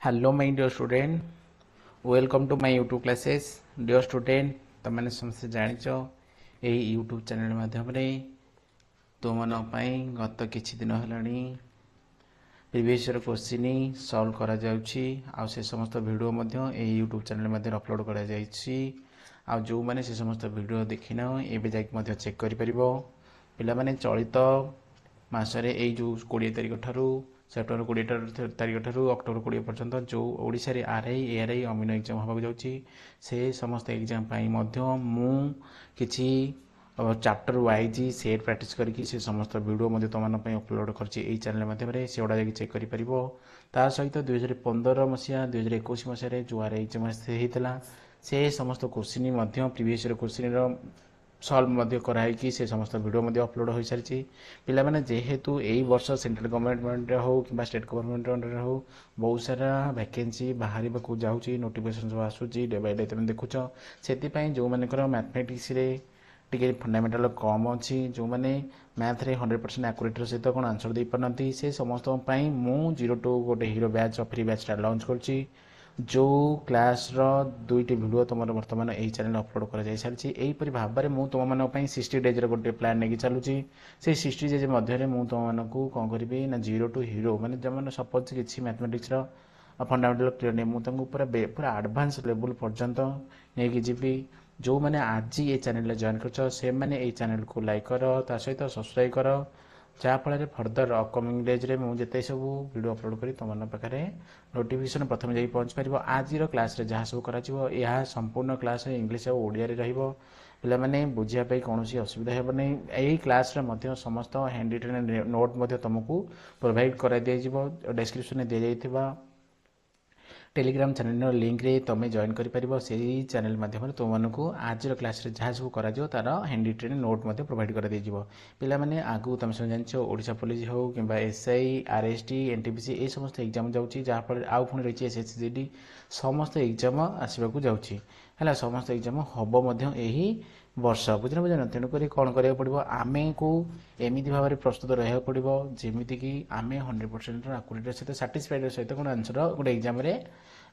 Hello my dear student, welcome to my YouTube classes. Dear student, तुमने समस्त जानिच यही YouTube channel माध्यम तुम गत किछि दिन हेलानी प्रीवियस ईयर क्वेश्चन सॉल्व करा जाउछि आ से समस्त वीडियो मध्य यही यूट्यूब चैनल मध्य अपलोड करा जाइछि आ जो माने से समस्त वीडियो देखिना एबे जाक मध्य चेक करि परिबो पिला माने चलित मासरे एई जो 20 तारिख ठारू सेप्टेम्बर 20 तारिख ठारू अक्टोबर 20 पर्यंत जो ओडिशा रे आरआई एआरआई अमिनो एग्जाम होबा जाउछि से समस्त एग्जाम पाई मध्य मु किछि चैप्टर वाइज सेट प्रैक्टिस करके से समस्त वीडियो मध्य तुम अपलोड करछि एई चैनल माध्यम से गुड़ा जाकि चेक करि परिबो ता सहित 2015 मसिया 2021 मसिया जो आरआई एग्जाम से हेतला से समस्त क्वेश्चन मध्य प्रीवियस ईयर क्वेश्चन रो सॉल्व मध्य कराई कि से समस्त वीडियो मध्य अपलोड हो सारी पिला माने जेहेतु एई वर्ष सेंट्रल गवर्नमेंट रे हो कि स्टेट गवर्नमेंट रे हो बहुत सारा वैकेंसी बाहर को जाउची नोटिफिकेशन सब आसुची डे बाय डे तुम देखुछ सेति पई जो मानकर मैथमेटिक्स रे टिके फंडामेंटल कम अच्छी जो मैंने मैथ रे 100% एक्यूरेट सहित कौन आंसर दे पारती से समस्त मु 0 टू गोटे hero batch free batch launch करछि जो क्लास रो दुईटी वीडियो तुम बर्तमान यही चैनल अपलोड कर जाई सारी एहीपरि भाव में मुझे तुम मानक 60 डेज गोटे प्लान नहीं चलुची से 60 डेज मध्य मुझे तुम मानक कौन करी ना 0 टू हीरो माने जब सपोज किसी मैथमेटिक्स फंडामेंटल क्लियर नहीं मुझे पूरा पूरा एडवांस लेवल पर्यंत नहीं जी जो मैंने आज ये चैनल जॉइन कर से मैंने ये चैनल को लाइक कर ता सहित सब्सक्राइब कर जहाँफल फर्दर अपकमिंग डेज रे मुझे जिते सब वीडियो अपलोड करी तुम पाखे नोटिफिकेशन प्रथम जाई पहुँच पार आज क्लास रे जहाँ सब कर संपूर्ण क्लास इंग्लिश और ओडिया रे रहिबो पिला माने बुझिया कौन असुविधा हेब नहीं यही क्लास रे मध्य समस्त हैंड रिटन नोट तुमको प्रोवाइड करा दिया डिस्क्रिप्शन दि जाइथिबा टेलीग्राम चैनल लिंक रे तुम जॉइन कर पारिबो सेही चैनल माध्यम तुमको आज क्लास रे जहाँ सब कर तार हैंड रिटन नोट प्रोवाइड कर दिजिबो पिला माने आगु तुम सब जानछो ओडिशा पुलिस हो किबा एसआई आरएसटी एनटीपीसी ए समस्त एग्जाम जाउची जहाँ फल आउ पुणी रही एसएसजीडी समस्त एग्जाम आसबाकू जाउची हला समस्त एग्जाम हबो मध्य एही वर्ष बुझना बुझना तेणुक कौन करा पड़ो आम को एमती भाव में प्रस्तुत रहा पड़ो जमीती कि आम 100% आकुरेट सहित साटिस्फाइड सहित कौन आंसर गोटे एग्जाम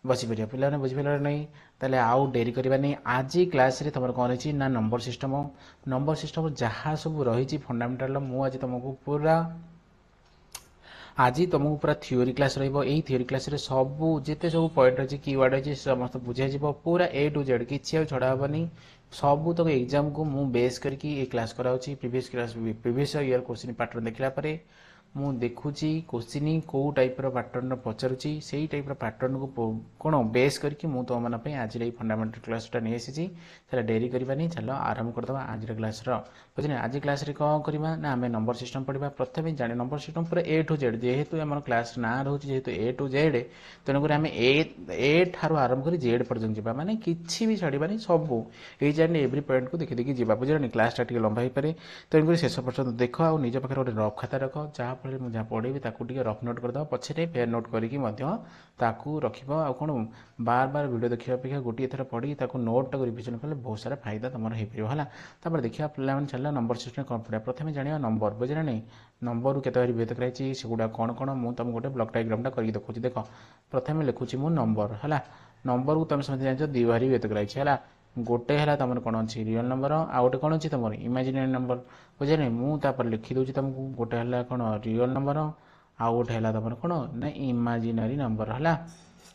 बसीपर पे बुझिपार नहीं ताले आउ डेरी करवा नहीं आज क्लास रे तुम कौन रही ना नंबर सिस्टम जहाँ सब रही फंडामेंटाल मुझे तुमको पूरा आज तुमको पूरा थ्योरी क्लास रही थ्योरी क्लास रे सब जिते सब पॉइंट अच्छी कीवर्ड अच्छी समस्त बुझाई पूरा ए टू जेड कि छड़ा हेनी सबू तक एग्जाम को मु बेस करके ये क्लास कराउची प्रीवियस ईयर क्वेश्चन पैटर्न देखला परे मु देखुची क्वेश्चन को टाइप रो पैटर्न पचारुची सेही टाइप रो पैटर्न को कोन बेस करके मु तो मन पे आज रे फंडामेंटल क्लास टा नै आसीची चला डेरी करबा नहीं चलो आरंभ कर दबा आज रे क्लास रो बुझने आज क्लास रे को करबा ना हमें नंबर सिस्टम पढ़िबा प्रथमे जाने नंबर सिस्टम पूरा ए टू जेड जेहेतु हमर क्लास ना रहउची जेहेतु ए टू जेड तने कर हमें ए ठारो आरंभ करी जेड पर्यंत जिबा माने किछि भी छाड़िबा नहीं सब ए जाने एवरी पॉइंट को देखि देखि जिबा बुझनी क्लास टा टिके लंबा ही पारे तने कर शेष पर्यंत देखो आ निज पाखे गोटे रफ खाता रख जहाँ फल मुझे जहाँ पढ़ेबी ताकू टिके रफ नोट करदे पछे फेयर नोट करके ताकू रखिबो आ कोन बार बार वीडियो देखिया अपेक्षा गोटे थर पढ़ी ताकू नोट टाक रिविजन कले बहुत सारा फायदा तुम हो पार है तापर देखिए पे चलना नंबर सिस्टम कौन पड़ा प्रथम जाना नंबर बुझे नहीं नंबर केत विभेद कराई सेगुड़ा कौन कौन मुझे तुम गोटे ब्लॉक डायग्राम करके देखुची देख प्रथम लिखुची मु नंबर है नंबर को तुम समझ जान दी भारी विभेद कराई है गोटे है तुम कौन अच्छी रियल नंबर आ गोटे कौन अच्छी तुम इमेजिनरी नंबर बुझे नहीं मुझे लिखिदे तुमको गोटे है कौन रियल नंबर आ गोटे है तुम कौन ना इमेजिनरी नंबर है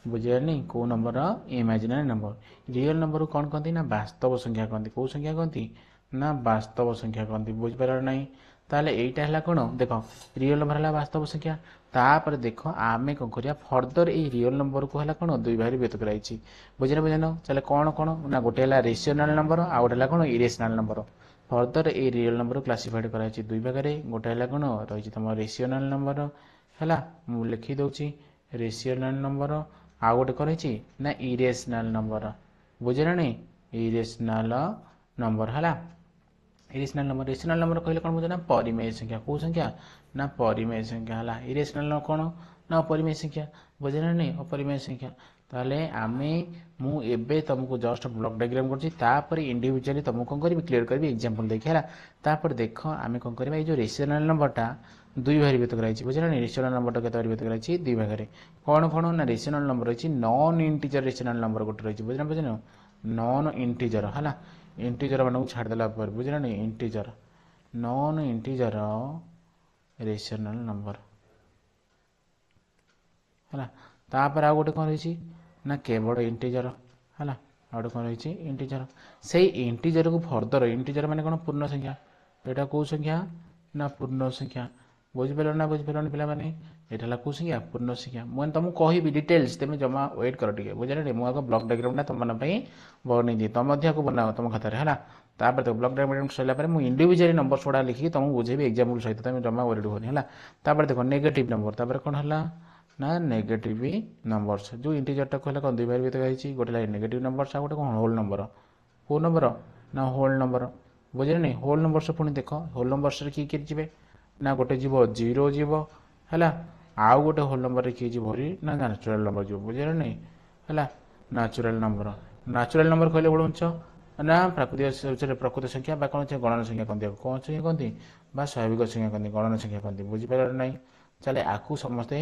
बुझे नहीं कौ number imaginary number real number को कौन कहती ना वास्तव संख्या कहती कौ संख्या कहती ना वास्तव संख्या कहती बुझिपार नहीं ताले एटा है कौन देख रियल नंबर है वास्तव संख्या तापर देख आम कौन करिया फर्दर ये रियल नंबर को है कौन दुई भाग व्यत कराई बुझे बुझेन चले कौन कौन ना गोटे है रेशनल नंबर आ गोटे है कौन इरेशनल नंबर फर्दर ये रियल नंबर क्लासीफाइड कराई दुई भाग में गोटे है कौन रही तुम रेशनल नंबर है मुझे लिखी दूसरी रेशनल नंबर आ गोटे कौन ना इरेशनल नंबर बुझे ना नहीं इरेशनल नंबर है इरेशनल नंबर कहले कौन बुझे ना परिमेय संख्या कौ संख्या ना परिमेय संख्या है इरेशनल कौन ना अपरिमेय संख्या बुझे नहीं अपरिमेय संख्या ताले आमे मु एबे तुमको जस्ट ब्लॉक डायग्राम करछि तापर इंडिविजुअली तुमको कोन करबी क्लियर करबी एग्जांपल देखि हला तापर देखो आमे कोन करबा ए जो रेशनल नंबरटा दुई भाग व्यक्त कराइछि बुझे नहीं रेशनल नंबरटा केते भाग व्यक्त कराइछि दुई भाग रे कोन कोन ना रेशनल नंबर अछि नॉन इंटीजर रेशनल नंबर गोटे रहिछि बुझे न नॉन इंटीजर हला इंटीजर मानू छाड़ देला पर बुझे नहीं integer non integer rational number है तापर आ गोटे कौन रही ना केवल इंटीजर है आ गोटे कौन रही इंटीजर से इंटीजर को फर्दर इंटीजर माने कौन पूर्ण संख्या यहाँ कौ संख्या ना पूर्ण संख्या बुझिपार ना बुझिपार पे यहाँ कौ संख्या पूर्ण संख्या मुझे तुमको कहबी डिटेल्स तुम जमा वेट कर टे बुझे मुझे ब्लॉक डायग्राम तुम मन बन दिए तुम बनाओ तुम खातार है तापर तो ब्लॉक डायग्राम सरला मुझे इंडिविजुअली नंबर गुड़ा लिखिकी तुमको बुझेबी एग्जांपल सहित तुम जमा वेट होनी है तापर देखो नेगेटिव नंबर तापर कौन है ना नेगेटिव नंबर्स जो इंटीजरटा कहला कौन दुई भाग व्यक्त कराइछि गोटे लाइन नेगेटिव नंबर्स आ गोटे कौन होल नंबर को नंबर ना होल नंबर बुझे नहीं होल नंबर्स पुणी देख होल नंबर्स किए किए जी ना गोटे जीव जीरो जीव है आउ गोटे होल नंबर किए जी ना नाचुराल नंबर जीव बुझे नहीं है नाचुराल नंबर कहले बोलछ ना प्राकृतिक प्रकृत संख्या कौन गणन संख्या कहते कौन संख्या कहती स्वाभाविक संख्या कहती गणन संख्या कहती बुझीपार ना चले आकु समस्ते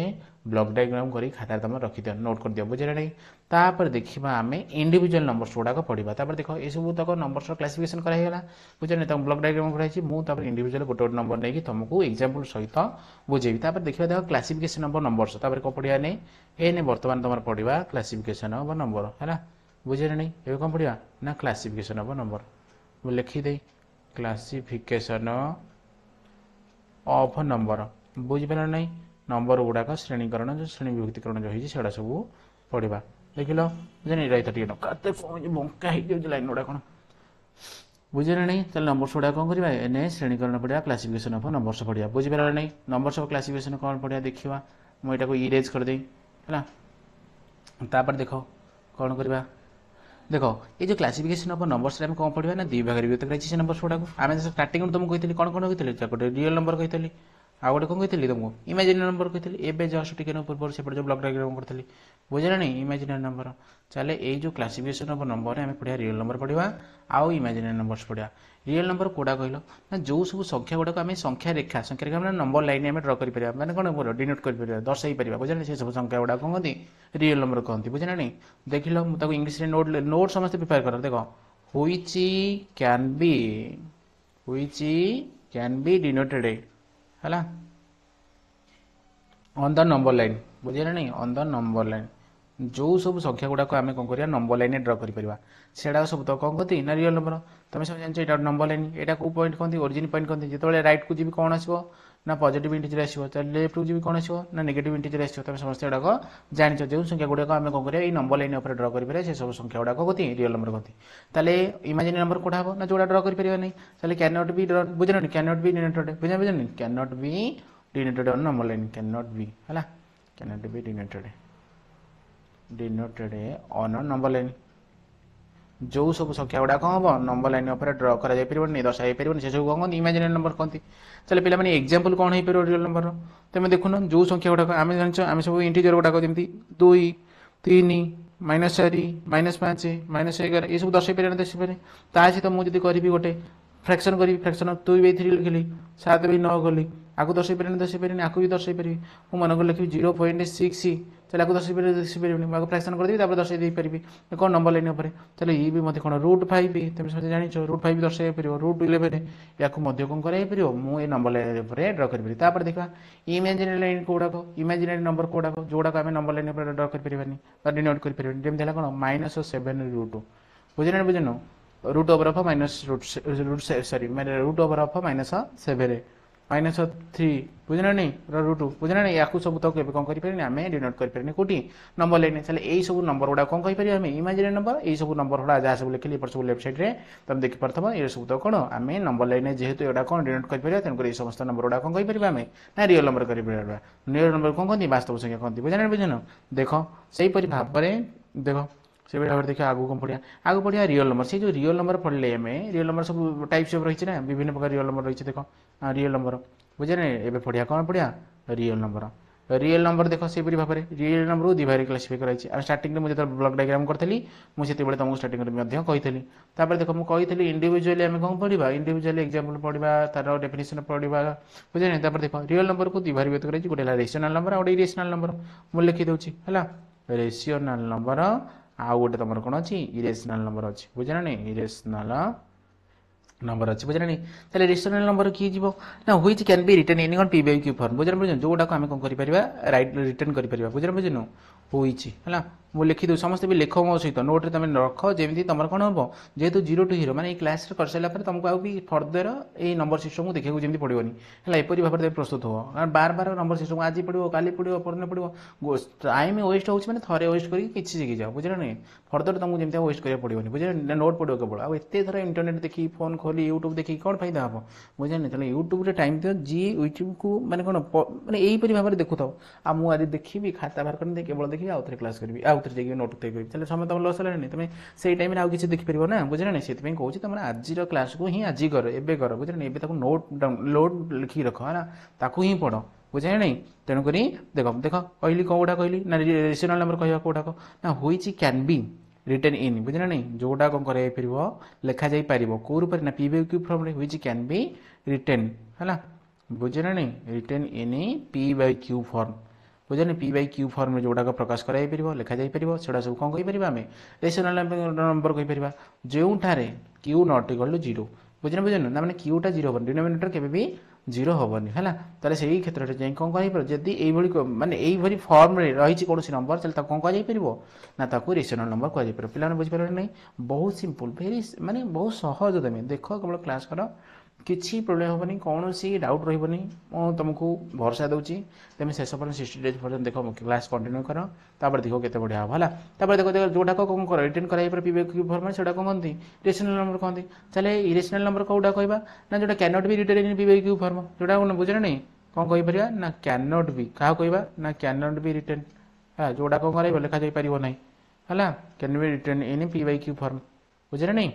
ब्लॉक डायग्राम करी खाता तुम रखी दियो नोट कर दियो बुझे नहीं तापर देखिबा आमे इंडिविजुअल नंबर्स गुड़ाक पढ़ा तापर देखो ये सब तक नंबर्स क्लासिफिकेशन कराइगला बुझे नहीं तुम ब्लॉक डायग्राम कराई मुझे इंडिविजुअल गोटे गोटे नंबर नहीं तुमको एग्जांपल सहित बुझेबी तापर देखिबा देखो क्लासिफिकेशन ऑफ नंबर्स तापर को पढ़िया नहीं एने वर्तमान तुम पढ़ा क्लासिफिकेशन ऑफ नंबर है बुझे नहीं ये कौन पढ़ा ना क्लासिफिकेशन ऑफ नंबर लिखिदे क्लासिफिकेशन ऑफ नंबर बुझिपार ना नंबर गुड़ाक श्रेणीकरण जो श्रेणी विभक्तिकरण जो होती है सब पढ़ा देख लो बुझे नहीं रही बंका हो लाइन गुड़ा कौन बुझे नहीं चल नंबर्स गुड़ा कौन करवा एने श्रेणीकरण पढ़ा क्लासिफिकेशन ऑफ नंबर्स पढ़ा बुझिपार नहीं नंबर्स ऑफ क्लासिफिकेशन कौन पढ़ा देखा मुझे को इरेज करदे है तापर देख कौन करवा देखो ये जो क्लासिफिकेशन ऑफ नंबर्स आम कौन पढ़ा ना दुई भाग व्यक्त कर नंबर्स गुड़ा आम स्टार्टिंग तुमको कही कौन कौन कही गोटे रियल नंबर कही आ गोटे कौन कही तुमको इमेजिनरी नंबर कही एवं जस्ट टिके पूर्व से जो ब्लॉक डायग्राम करी बुझे नहीं इमेजिनरी नंबर चले ये जो क्लासिफिकेशन ऑफ नंबर आम पढ़ा रियल नंबर पढ़ा आउ इमेजिनरी नंबर्स पढ़ा रियल नंबर कौटा कहल ना जो सब संख्या गुड़ाक आम संख्या रेखा नंबर लाइन आम ड्र कर मैंने कौन डिनोट कर दर्शाई पार बुझे नहीं से सब संख्या गुड़ा कौन कहती रियल नंबर कहती बुझे नहीं देख लो मुझे इंग्लीश नोट नोट समस्त प्रिपेयर कर देख व्हिच कैन बी डिनोटेड है ऑन द नंबर लाइन बुझे नहीं ऑन द नंबर लाइन जो सब संख्या गुड़ाक आम कौन कर नंबर लाइन ड्र करा सब तो कौन कहती ना रियल नंबर तुम सब जानते यहाँ नंबर लाइन यहाँ कौ पॉइंट कहती ओरिजिन पॉइंट कहती जो राइट को जी कौन आसो ना पॉजिटिव इंटीजर आसो लेफ्ट को जी कौन आसो ना नेगेटिव इंटीजर आसो तुम समस्त गुड़ाक जान जो संख्या गुड़ाक आम कौन कर नंबर लाइन उपर ड्र कर से सब संख्या गुड़ाक कहती रियल नंबर कहती ताले इमेजिनरी नंबर कौटा हम ना जोड़ा ड्र कर नहीं ताले कैन नॉट बी बुझे नहीं कैन नॉट बी डिनोटेड बुझे नहीं can not be denoted on number line can not be है can not be denoted on number line जो सब संख्या गुड़ा कौन हम नंबर लाइन उपर ड्र कर दर्शाई पार से सब कौन इमेजिनरी नंबर कहती चलो पे एग्जांपल कौन हो रियल नंबर तुम देखुन जो संख्या गुड़ाक आम जान आम सब इंटीजर गुड़ाक जमी 2 3 -4 -5 -11 ये सब दर्शाई पारे दर्शाई पारे सहित मुझे करी गोटे फ्रैक्शन करी फ्रैक्शन 2/3 लिखिली 7/9 गली आपको दर्शाई पारे दर्शाई पारे आपको भी दर्शाई पारि मुझे मन को लिखी 0.6 चल आपको दर्शाई पारे दर्शाई पारे आपको फ्रैक्शन करदेवी दर्शाई दे पारि कौन नंबर लाइन उपर चलो ये भी मत कौन √5 तुम समझे जान √5 दर्शाई पार √11 या कौन कर मुझे नंबर लाइन उपर ड्र कर देखा इमेजिनरी लाइन गुड़ाक इमेजिनरी नंबर गुड़ाक जोड़ाक आम नंबर लाइन उपर ड्र कर डिनोट कर जमी कौन -7 बुझे बुझे root over of root over of -7 -3 बुझे नहीं √2 बुझे नहीं या सब तक कौन करें आम डिनोट करें कौटी नंबर लाइन चले यही सब नंबर गुड़ा कौन कहीपर आम इमेजिनरी नंबर यही सब नंबर गुड़ा जहाँ सब लिखिली सब लेफ्ट साइड तुम देखिपार ये सब तक कौन आम नंबर लाइन जेहेतु यहाँ कौन डिनोट कर तेणुकर ये समस्त नंबर गुड़ा कौन कहीपर आम ना रियल नंबर कर रियल नंबर कौन कहती वास्तव संख्या कहती बुझे बुझे देख से भाव देख से भाव देखिए आगू कौन पढ़िया आगू पढ़िया रियल नंबर से जो रियल नंबर पढ़ले आम रियल नंबर सब टाइप्स ऑफ रही है ना विभिन्न प्रकार रियल नंबर रही है देख रियल नंबर बुझे ना ये पढ़िया कौन पढ़िया रियल नंबर रियल नंबर देख से भाव में रियल नंबर को दिभाग क्लासीफाई कराई स्टार्टिंग में मुझे ब्लॉक डायग्राम करी मुझे तुमको स्टार्टिंग कही तापर देख मुझे इंडिविजुअली आम कौन पढ़ा इंडिविजुअली एग्जांपल पढ़ा तार डेफिनेशन पढ़ा बुझे तापर देख रियल नंबर को दिभाग व्यक्त कराई गोटे रेशनल नंबर गोटे इरेशनल नंबर मुझे लिखिदे है रेशनल नंबर आउ गोटे तुम कौन अच्छी इरेशनल नंबर अच्छी बुझे ना इरेशनल नंबर अच्छे बुझे नहीं ताले रेशनल नंबर किए जीव ना which can be written any one P by Q form बुझे बुझे जोटा को आम कौन कर राइट रिटर्न कर बुझे बुझे होइछि है मुझे लिखिदे समस्त भी लिख मो सहित नोट तुम रख जमी तुम कौन हम जेहेतु 0 to 0 माने क्लास कर सारा तुमको आउ भी फर्दर ये नंबर सिस्टम को देखा जमी पड़ोनी है एपरी भाव में प्रस्तुत हो बार बार नंबर सिस्टम आज पढ़ो काली पढ़ो परदिन पढ़ो टाइम वेस्ट हो थे वेस्ट कर किसी शिखी जाओ बुझे नहीं फर्दर तुमको जमी वेस्ट करा पड़ोनी बुझे नोट पढ़ो केवल आउ एत थर इंटरनेट देखी फोन खोली यूट्यूब देखी कौन फायदा हम बुझे नहीं यूट्यूब टाइम दियो जी यूट्यूब को मैंने कौन मैंने यहीपरी भाव में देखु था आ मुझे देखी खाता बाहर कर केवल देखी आउ थे क्लास करी आउ थे जाइए नोट करी चलो समय तुम लस है तुम से टाइम आउ किसी देखिपर ना बुझे ना से कौन तुम आज क्लास को ही आज कर एवं कर बुझे ना एवं नोट लोड लिखिक रख है ताकू ही पढ़ बुझे नहीं तेणुक देख देख कहली कौटा कहली ना रेशनल नंबर कह कौटा ना व्हिच कैन बी रिटर्न इन बुझे ना जोटा कौन कर लिखा जा पार कौ रूप ना P by Q form which can be written है बुझे ना written in P by Q form बुझे ना पी बाय क्यू फॉर्म जोटा प्रकाश कर लिखा जा पार से सब कौन कहीपर आम रेशनल नंबर कहीपर जो क्यू नॉट इक्वल टू 0 बुझे बुझे ना मैंने क्यूटा 0 हम डिनोमिनेटर के 0 हेनी है ताले से क्षेत्र में जाए कौन कह जदि यही माने यही फॉर्म रही कौन नंबर चल कौन कह ना ताकू रेशनल नंबर कह पे बुझीपारे नहीं बहुत सिंपल भेरी माने बहुत सहज तुम देख केवल क्लास कर किसी प्रोब्लेम हेनी कौन सी डाउट रही तुमको भरोसा दूसरी तुम शेष पर्यटन 60 days पर्यटन देख क्लास कंटिन्यू कर तापर देख के बढ़िया हम है तापर देख देख जोटा कौन कर रिटर्न कर पी बाय क्यू फॉर्म से कौन कहती रेशनल नंबर कहती चले इरेशनल नंबर कौटा कहवा ना जो can not be written in P by Q form जोटा बुझे नहीं कौन कहीपर ना कैन नॉट बी क्या कहवा ना कैन नॉट बी रिटर्न है जोटा कौन कर लिखा जा पार ना है can be written in P by Q form बुझे नहीं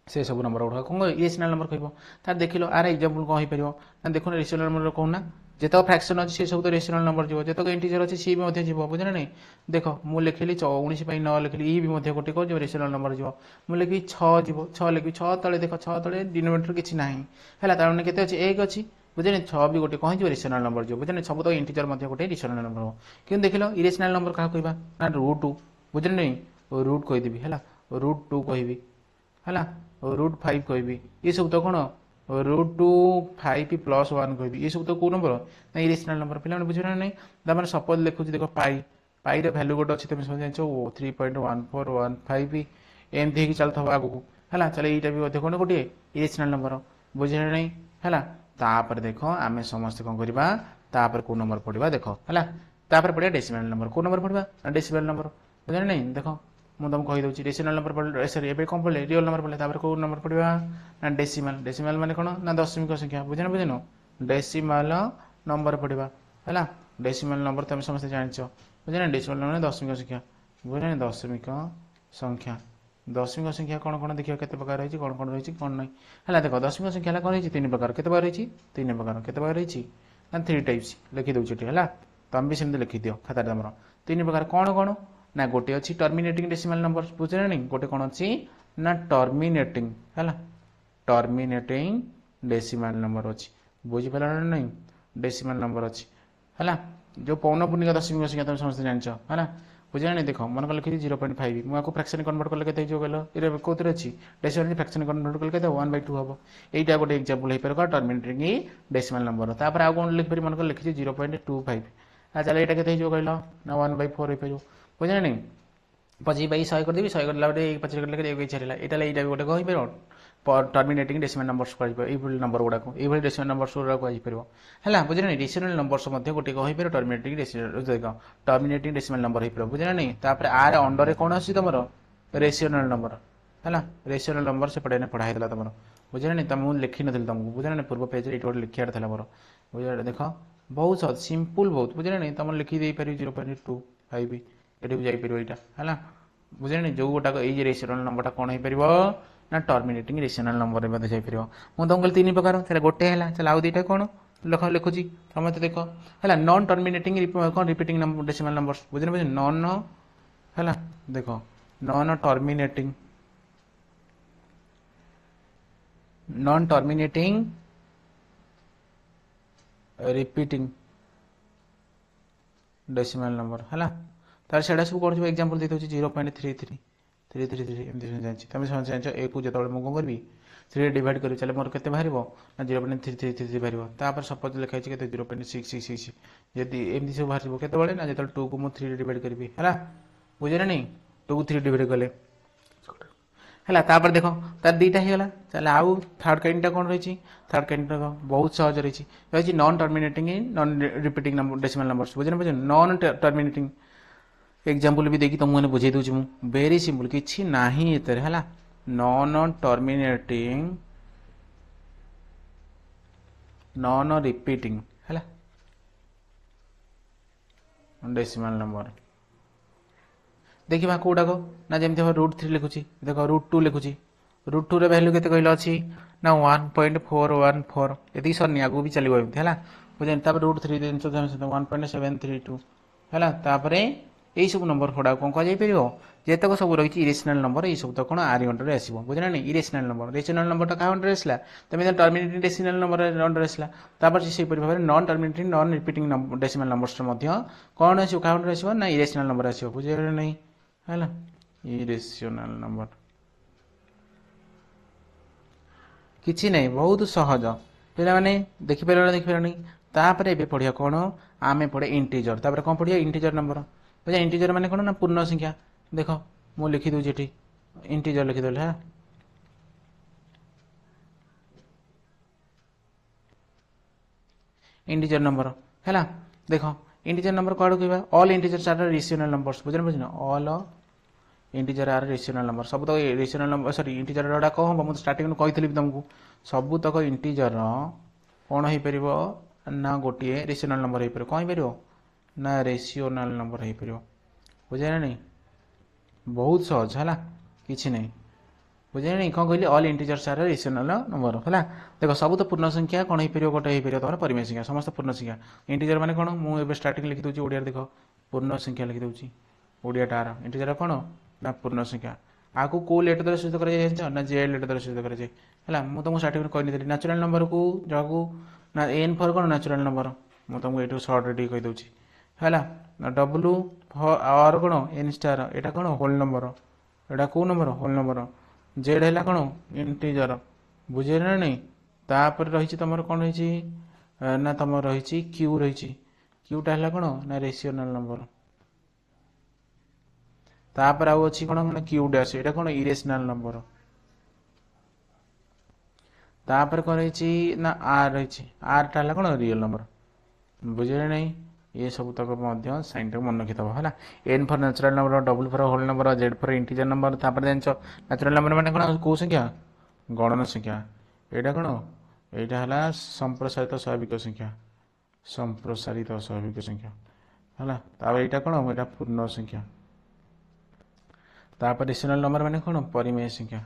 से सब नंबर गुड़ा कौन इरेशनल नंबर कह तार देख लो आर एग्जांपल कौन हो पार ना देखो रेशनल नंबर कहूना जितक फ्रैक्शन अच्छे से सब तो रेशनल नंबर जीव जितक इंटीजर अच्छे सी भी जीव बुझे ना देख मुझे लिखिली 19 9 लिखिली ई भी गोटे कौन रेशनल नंबर जीव मुझे लिखी 6 जीव 6 लिखी 6 तले देख 6 तले डिनोमिनेटर किसी ना है तार मैंने के 1 अच्छी बुझे 6 भी गोटे कौन रेशनल नंबर जीव बुझे सब तो इंटीजर गोटे रेशनल नंबर हो कि देख लो इरेशनल नंबर क्या कहवा ना √2 बुझे नहीं √, कहीदेवी है √2 कहि है √5 कहि ये सब तो कौन √5 + 1 कहि ये सब तो कौ नंबर ना इरेशनल नंबर पे बुझे ना नहीं मैंने सपोज लिखुच देख पाई भैल्यू गोटे अच्छे तुम सब जान 3.1415 एमती चलता आगू है चलो यहाँ भी कौन गोटे इरेशनल नंबर बुझे ना नहीं है तापर देख आम समस्त कौन करवा कौ नंबर पढ़ा देख है पढ़ा डेसिमल नंबर कौ नंबर पढ़ा डेसिमल नंबर बुझे ना नहीं देख मुझे तुमको कहीदे रेशनल नंबर पढ़े सरी ए कौन पढ़े रियल नंबर पढ़े कौ नंबर पढ़ा ना डेसिमल डेसिमल माने कौन ना दशमिक संख्या बुझे बुझेन डेसिमल नंबर पढ़ा है डेसिमल नंबर तुम समस्त जान बुझे ना डेसिमल नंबर दशमिक संख्या बुझे ना दशमिक संख्या कौन कौन देखिए केते प्रकार रही कौन कौन रही कौन नहीं है देख दशमिक संख्या कौन रही 3 प्रकार केते प्रकार रही 3 प्रकार केते प्रकार रही ना 3 टाइप्स लिखी दूसरी है तुम भी सेमती लिखी दियो खाता तुम 3 प्रकार कौन कौन ना गोटे अच्छी टर्मिनेटिंग डेसिमल नंबर बुझे ना नहीं गोटे कौन अच्छी ना टर्मिनेटिंग है टर्मिनेटिंग डेसिमल नंबर अच्छी बुझीपार नहीं डेसिमल नंबर अच्छी है जो पौनपुर्णिका दशमिक संख्या तुम समस्त जान है बुझे ना नहीं देख मन को लिखी 0.5 मुझे फ्रैक्शन कन्वर्ट कले के कहल कौन अच्छी डेसिमल फ्रैक्शन कन्वर्ट कले के 1/2 हम यहाँ गोटे एग्जांपल हो पार टर्मिनेटिंग डेसिमल नंबर तापर आउ कौन लिखिपार मन को लिखी 0.25 चलो यहाँ के कहल ना 1/4 हो पार बुझे नहीं 25/100 करदेवी 100 करला 5 कर छाड़ा यहाँ भी गोटे कहीपर टर्मिनेटिंग डेसिमल नंबर्स कह नंबर गुड़ाक ये डेसिमल नंबर्स गुड़ा कहीपर है बुझे ना रेशनल नंबर्स गोटे कहीपर टर्मिनेटिंग डेसिमल नंबर हो बुझे ना नहीं तापर आर अंडर कौन आस तुम रेशनल नंबर है रेशनल नंबर से पढ़ाई पढ़ाई तुम बुझे ना नहीं तुम लिखी नी तुमको बुझे ना पूर्व पेज ये गोटे लिखार था मोर बुझे देख बहुत सहज सिंपल बहुत बुझे ना तुम लिखिदे पार 0.25 ये भी जापर यहाँ है बुझे नहीं जो गोटा ये रेशनल नंबर कौन हो पार ना टर्मिनेटिंग रेशनल नंबर जापर मुझे तुमको 3 प्रकार चलो गोटे है चलो आउ 2टा कौन लिख लिखुची समझते देख है नॉन टर्मिनेटिंग कौन रिपीटिंग नंबर डेसिमल नंबर बुझे बुझे नॉन है देख non terminating repeating decimal number है तार से सब कौन एग्जांपल दे दूसरी 0.33 एमती जानी तुम समझ जान ए को जो मुझे कौन करी 3 डिवाइड करी चले मोर के बाहर ना 0.33 बाहर सपोज लिखाई के 0.666 जदि एमती सब बाहर के ना जो 2 को मुझे 3 डिवाइड करी है बुझे नहीं 2 को 3 डिवाइड कले है तापर देख तार दुईटा होगा चल आउ थर्ड काइंड कौन रही थर्ड काइंड बहुत सहज रही non terminating non repeating number decimal numbers बुझे बुझे नॉन टर्मिनेटिंग एग्जांपल भी देखी तुमको बुझे दूसरी मुझे वेरी सिंपल किसी ना है नॉन टर्मिनेटिंग नॉन रिपीटिंग है डेसिमल नंबर देखा कौटा को ना जमी √3 लिखुची देख √2 लिखुची √2 रे वैल्यू केते कहले अछि ना 1.414 यदि सरनी आगु भी चलिबो एमती हैला बुझे तापर √3 दिन तो 1.732 हैला तापर एई सब नंबर फोड़ा कोन कह जाई परिबो जेतक सब रही इरेशनल नंबर ये सब तो कौन आर अंडर आसो बुझे ना इरेशनल नंबर रेशनल नंबर तो क्या अंडर आसला तुम टर्मिनेटिंग डेसिमल नंबर अंडर आसला तापर से भाव non terminating non repeating decimal numbers कौन आसो क्या अंडर आसो ना इरेशनल नंबर आसो बुझे नहीं है इरेशनल नंबर किसी नहीं बहुत सहज पे मैंने देखिपार नहीं तापर ए पढ़िया कौन आम पढ़े इंटीजर तापर कौन पढ़िया इंटीजर नंबर बुझा इंटीजर माने कौन ना पूर्ण संख्या देख मु लिखी दूसरी ये इंटीजर लिखिदेल है इंटीजर नंबर है देख इंटीजर नंबर कौन कह all integers are rational numbers बुझे बुझे all integer are rational number सब तक रेशनल नंबर सॉरी इंटीजर गुड़ा कौन हम मुझे स्टार्टिंग कही तुमको सब तक इंटीजर कौन हो पार ना गोटे रेशनल नंबर हो पार कौन हो पार ना रेशनल नंबर हो पार बुझे ना नहीं बहुत सहज है किसी नहीं बुझे नहीं कौन कहली all integers are rational number है देख सब तो पूर्ण संख्या कौन हो पार गोटे हो पार तुम परिमेय संख्या समस्त पूर्ण संख्या इंटीजर माने कौन मुझे स्टार्टिंग लिखी दूसरी ओडिया देख पूर्ण संख्या लिखी दूसरी ओडिया टार इंटीजर कौन ना पूर्ण संख्या आपको कौ लेटर द्वारा सूचित कर ना जेड लेटर द्वारा सूचित कराए है मुझे तुमको स्टार्टिंग कहनी नेचुरल नंबर को जहाँ ना एन फॉर कौन नेचुरल नंबर मुझे तुमको ये सर्ट रे कहीदे है ना डब्ल्यू आर कौन एन स्टार यहाँ कौन होल नंबर यहाँ कौ नंबर होल नंबर जेड है कौन इंटीजर बुझे ना नहीं तापर रही तुम कौन रही ना तुम रही क्यू रही क्यूटा है कौन ना रेशनल नंबर तापर आउ अच्छी कौन ना क्यू डैश यहाँ कौन इरेशनल नंबर तापर कौन रही ना आर रही आर टा है कौन रियल नंबर बुझे नहीं ये सब तक साइन तक मन रखिथब है N for natural number W for whole number Z for integer number तापर जान नेचुरल नंबर मैंने कौन कौ संख्या गणन संख्या यहाँ कौन यहाँ है संप्रसारित स्वाभाविक संख्या संप्रसारित स्वाभाविक संख्या है यहाँ कौन यहाँ पूर्ण संख्या तापर रेशनल नंबर मैंने कौन परिमेय संख्या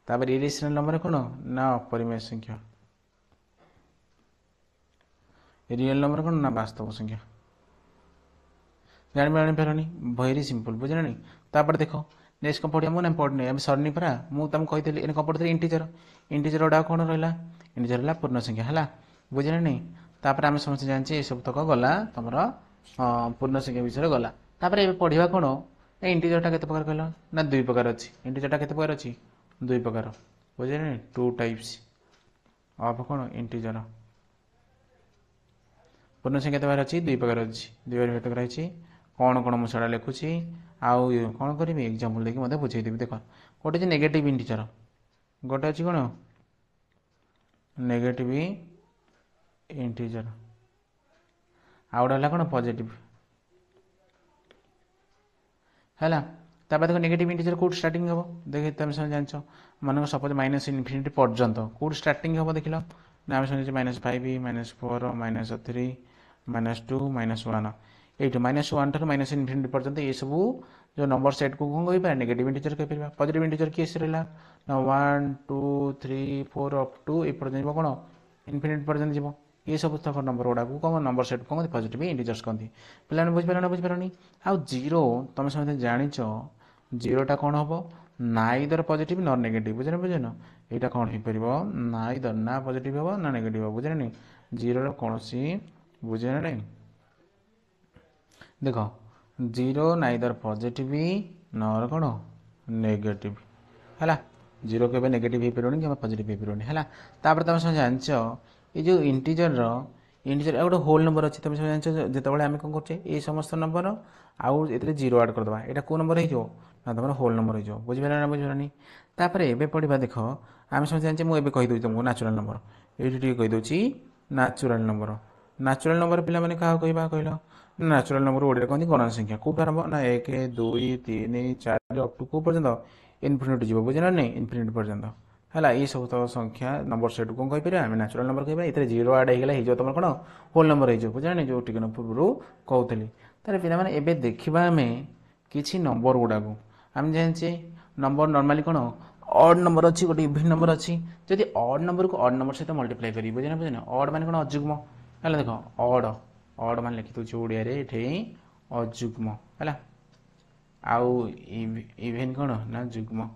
तापर इरेशनल नंबर कौन ना अपरिमेय संख्या रियल नंबर कौन ना वास्तव संख्या जानी वेरी सिंपल बुझे नहीं तापर देख नेक्स्ट कौन पढ़िया मुझे पढ़नी सरनी परा मुझे तुमको कही कौन पढ़ी इंटीजर इंटीजर गुड़ा कौन रहा इंटीजर है पूर्ण संख्या है बुझे नहीं तापर आम समस्त जाने सब तक गला तुम पूर्ण संख्या विषय गला तापर ये पढ़ा कौन इंटीजरटा केते प्रकार कहल ना 2 प्रकार अच्छी इंटीजरटा केते प्रकार अच्छी 2 प्रकार बुझे नहीं 2 टाइप्स ऑफ कौन इंटीजर पूर्ण संख्या केते प्रकार अच्छी 2 प्रकार अच्छी 2 बार भेट कराई कौन कौन मुझे लिखुची आउ कौन करी एग्जांपल देखिए मतलब बुझेदेवी देख गोटे नेगेटिव इंटीजर गोटे अच्छी कौन नेगेटिव इंटीजर आउ गोटे कौन पॉजिटिव है तापर देखो नेगेटिव इंटीजर कौट स्टार्टिंग हम देख तुम सब जान मन सपोज माइनस इनफिनिटी पर्यंत कौट स्टार्टिंग हम देख ना आम समझे -5 -4 -3 -2 -1 ये -1 ठार -इनफिनिटी पर्यंत ये सब जो नंबर सेट को कौन कह नेगेटिव इंटीजर कह पॉजिटिव इंटीजर किए रहा ना 1 2 3 4 अप टू ये पर्यंत कौन इनफिनिटी पर्यंत जीव ये सब तक नंबर गुड़ा कौन नंबर सेट को कहते पॉजिटिव इंटीजर्स कहते पे बुझिपार आउ जीरो तुम समझते जाच जीरोटा कौन हम नाइदर पॉजिटिव नर नेगेटिव बुझे बुझे यहाँ कौन हो पार नाइदर ना पॉजिटिव हम ना नेगेटिव हम बुझे नहीं जीरो कौन बुझे ना नहीं देख जीरो नाइदर पॉजिटिव नर कौन नेगेटिव है जीरो के नेगेटिव हो पारे कि पॉजिटिव हो पारे है तुम सब जानच ये जो इंटीजर इंटीजर गोटे होल नंबर अच्छी तुम सब जानच जो आम कौन कर समस्त नंबर आउ ये जीरो आड करदे यहाँ कौ नंबर हो तुम होल नंबर हो बुझिपार ना बुझिपारनी तापर एबे पढ़ा देख आम सब जानचे मुझे कहीदे तुमको नाचुराल नंबर ये कहीदे नाचुराल नंबर पे क्या कहवा कहल नाचुराल नंबर ओडिया कहते गणन संख्या कौट आरंभ ना 1 2 3 4 अप टू कौ पर्यंत इनफिनिटी जीव बुझे ना नहीं इनफिनिटी पर्यंत है ये सब तो संख्या नंबर सेट कौन कहीपर आम नाचुराल नंबर कह ये जीरो आड हो तुम कौन होल नंबर हो बुझे ना जो टिके पूर्व कहती तार पे देखा आम कि नंबर गुड़ा आम जाने नंबर नॉर्मली कौन ऑड नंबर अच्छी गोटे इवन नंबर अच्छी जदि ऑड नंबर को ऑड नंबर सहित मल्टीप्लाई करी बुझे ना बुझे ऑड मान कौन अजुग्म है देख ऑड ऑड मान लिखी दूसरी ओडिया ये अजुग्म है आउ इवेन कौन ना जुग्म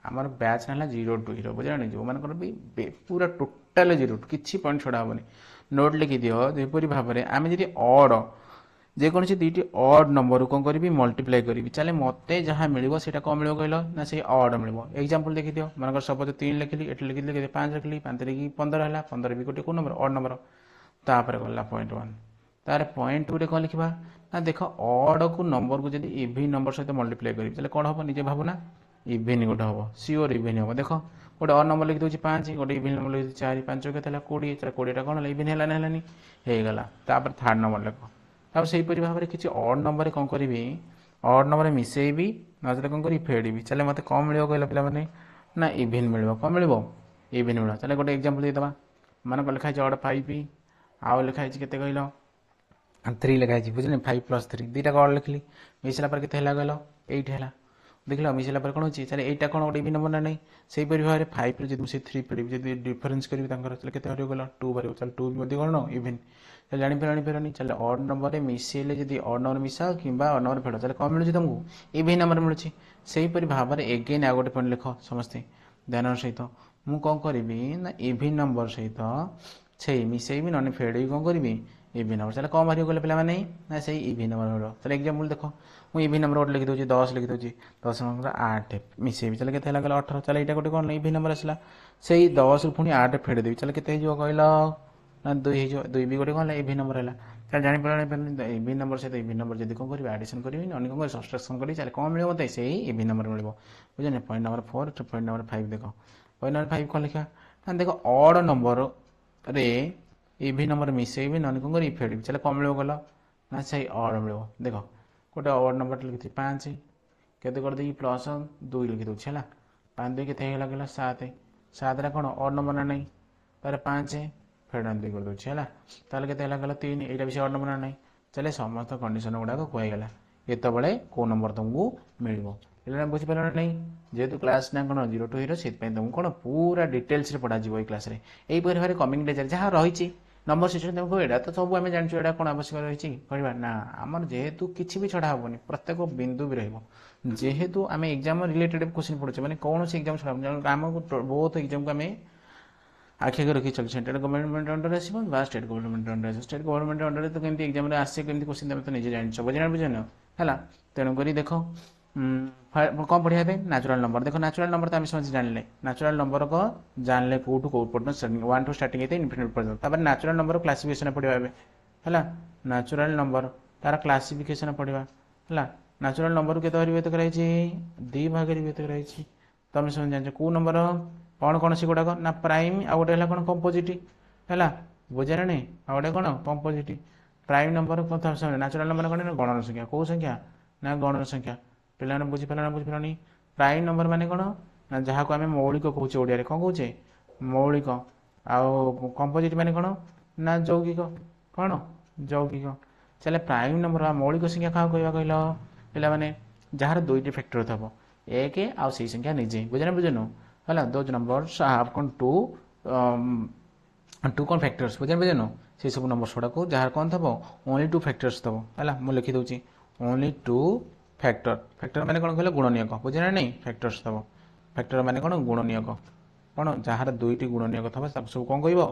आमर बैच ना 0 टू 0 बुझे जो मान भी पूरा टोटाल 0 किसी पॉइंट छड़ा हेनी नोट लिखि दियो जेपरी भाव में आम जी ऑड जेकोसी दुईटी ऑड नंबर कौन करी मल्टीप्लाई करी चले मत जहाँ मिले से कौन मिले कहल ना से ऑड मिले एग्जांपल देखी दियो मन सपोज 3 लिखिली ये लिखिली 5 लिखिली 5 लिखी 15 है 15 भी गोटे कौ नंबर ऑड नंबर तापर गला पॉइंट 1 तार पॉइंट 2 कौन लिखा ना देख ऑड को नंबर को जब इवन नंबर सहित मल्टीप्लाई करी चले कौन हम निजे भावना इवेन गोटे हम सियोर इवेन हम देख गोटे ऑड नंबर लिखि दूसरी 5 गोटे इवेन नंबर लिखि 4 5 के 20 20टा कौन इवेन है होगला तापर थर्ड नंबर लिख तब से भाव में किसी ऑड नंबर कौन करी ऑड नंबर मिसेबी ना कौन करी फेड़ी चले मत कौन मिले कहला पे ना इवेन मिले कौन मिले इवेन मिले चले गोटे एग्जांपल देदेबा मन को लिखाई ऑड 5 आउ लिखाई के कहल 3 लिखाई बुझे 5 + 3 दुईटा ऑड लिखली मिसला पर के कहल 8 है देख लो मिसला पर कौन हो चले यहाँ कौन गोटे इवेन नंबर ना नहीं से भाव में 5 जब मुझे 3 फेड़ी जब डिफरेन्स करी चले के गल 2 बार चल 2 भी कौन इवेन चल जापारनी चल ऑड नंबर मिसेले जब ऑड नंबर मिसा कि ऑड नंबर फेड़ चले कौन मिलूँ तुमको इवेन नंबर मिलूँ से भाव में एगेन आ गोटे पॉइंट लिख समस्ते ध्यान सहित मु कौन करी ना इवेन नंबर सहित से मिसेबी ना फेड़ी कौन करी इवेन नंबर चले कौन बाहर गले पे ना से इवेन नंबर चलो एग्जांपल देख मुझे इवेन नंबर गोटे लिखि दूसरी 10 लिखि दूसरी 10 नंबर 8 मिसेबी चले के 18 चले यहाँ गोटे कौन इवेन नंबर आसला से 10 रु पुणी 8 फेड़ी देवी चले के कहल ना 2 2 भी गोटे कौन इवेन नंबर है चल जापार इवेन नंबर सहित इवेन नंबर जब कौन करी एडिशन करी कौन कर सब्सट्रैक्शन करी चले कौन मिले मत से इवेन नंबर मिले बुझे पॉइंट नंबर 4 पॉइंट नंबर 5 देख पॉइंट नंबर 5 कौन लिखा ना देख ऑड नंबर रे इवेन नंबर मिसेबी ना कौन करी फेड़ी चले कौन मिले कहल ना से ऑड मिले देख गोटे ऑड नंबर लिखी 5 के प्लस 2 लिखि दूसरी है 5 2 के गला 7 7 कौन ऑड नंबर ना नहीं तार 5 फेड़ा 2 कर दूसरी है ताल के गला 3 यहाँ भी से ऑड नंबर ना नहीं चले समस्त कंडीशन गुड़ाक कहगला ये कौ नंबर तुमको मिले बुझीपार ना जेहेतु क्लास ना कौन 0 टू 0 से तुमको कौन पूरा डिटेल्स पढ़ा ये क्लास यही भाव कमिंग डेज जहाँ रही नंबर सिस्टम तुमको यहाँ तो सब आम जान कौन आवश्यक रही कहवा ना आमर जेहेतु किसी भी छड़ा हेनी प्रत्येक बिंदु भी रेहेतु आम एग्जाम रिलेटेड क्वेश्चन पढ़ुचे मैंने कौन से एग्जाम छड़ा आमको बहुत एग्जाम को आम आखि आगे रखी चलते सेंट्रल गवर्नमेंट अंडर आसो बा state government under state government under तो कमी एग्जाम आसे कमी क्वेश्चन तुम तो निजे जान बुझे बुझे है तेणुक देख कौन पढ़िया नेचुरल नंबर देख नेचुरल नंबर तो आम समझ जानले नेचुरल नंबर को जानले कौटू कौ पर्यटन स्टार्टिंग 1 टू स्टार्टिंग होते इनफिनिट पर्यटन तापर नेचुरल नंबर क्लासिफिकेशन पढ़ा है नेचुरल नंबर तार क्लासिफिकेशन पढ़ा है नेचुरल नंबर के विभक्त कराई 2 भाग विभक्त कराई तुम समझ जान कौ नंबर कौन कौन से गुड़ाक ना प्राइम आ गए कौन कंपोजिट है बुझे नहीं आ गए कौन composite prime number natural number कौन गणन संख्या कौ संख्या ना गणन संख्या पे बुझीपारानी प्राइम नंबर मान कौन ना जहाँ को आम मौलिक कौचे ओडिया कौन कौचे मौलिक आउ कंपोजिट मान कौन ना यौगिक कौन यौगिक चले प्राइम नंबर बा मौलिक संख्या क्या कहवा कहल पे जार दुईटी फैक्टर थब एक आउ से संख्या निजे बुझे बुझेनु है दोज नंबर्स हाव कौन टू टू कौन फैक्टर्स बुझे बुझेनु से सब नंबर्स गुड़ा को जार कौन थब ओनली टू फैक्टर्स थब है मुझे लिखिदे ओनली टू फैक्टर फैक्टर माने कौन कहले गुणनीयक बुझे ना नहीं फैक्टर्स थब फैक्टर माने कौन गुणनीयक कौन जार दुईटी गुणनीयक थब सब कौन कह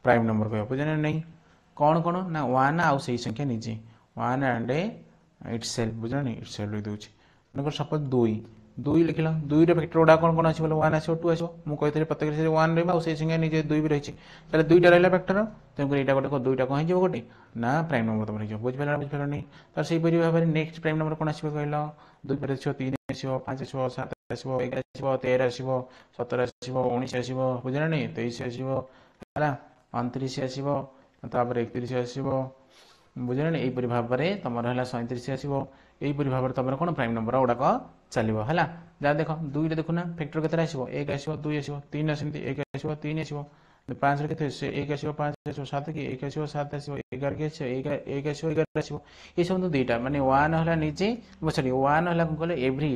प्राइम नंबर कह बुझे ना नहीं कौन कौन ना वन आउ से संख्या निजे वन एंड इट सेल्फ बुझे ना इट सेल्फ लिख दूसरी मतलब सपोज दुई दुई लिखल दुई फैक्टर गुड़ा कौन कौन आसो वन आसो टू आसो मुझे प्रत्येक से वन रही संख्या निजे दुई भी रही है दुईटा रहा फैक्टर तेणुक यहाँ गोटे दुईटा कौन हो गोटे ना प्राइम नंबर तुम हो बुझिपार बुझिपार नहीं तो से भाव में नेक्स्ट प्राइम नंबर कौन आसो कहल दुई पर आसो तीन आसो पाँच आसो सात आसो 11 आसो 13 आसो 17 आसो 19 आसो बुझे नहीं 23 आसो है 29 आसो 31 आसो बुझे ना यहीपरी भाव में तुम है 37 आसो यहीपरी भाव में तुम कौन प्राइम नंबर गुड़ाक चलो है जहाँ देख दुईटा देखुना फैक्टर के आसो एक आसो दुई आसो तीन आसमती एक आसो तीन आसो पाँच के एक आसो पाँच आसो सात की एक आसो सात आसो 11 के एक आसो 11 आसो ये सब दुईटा माने वन है निजे सॉरी वन है कौन कहले एव्री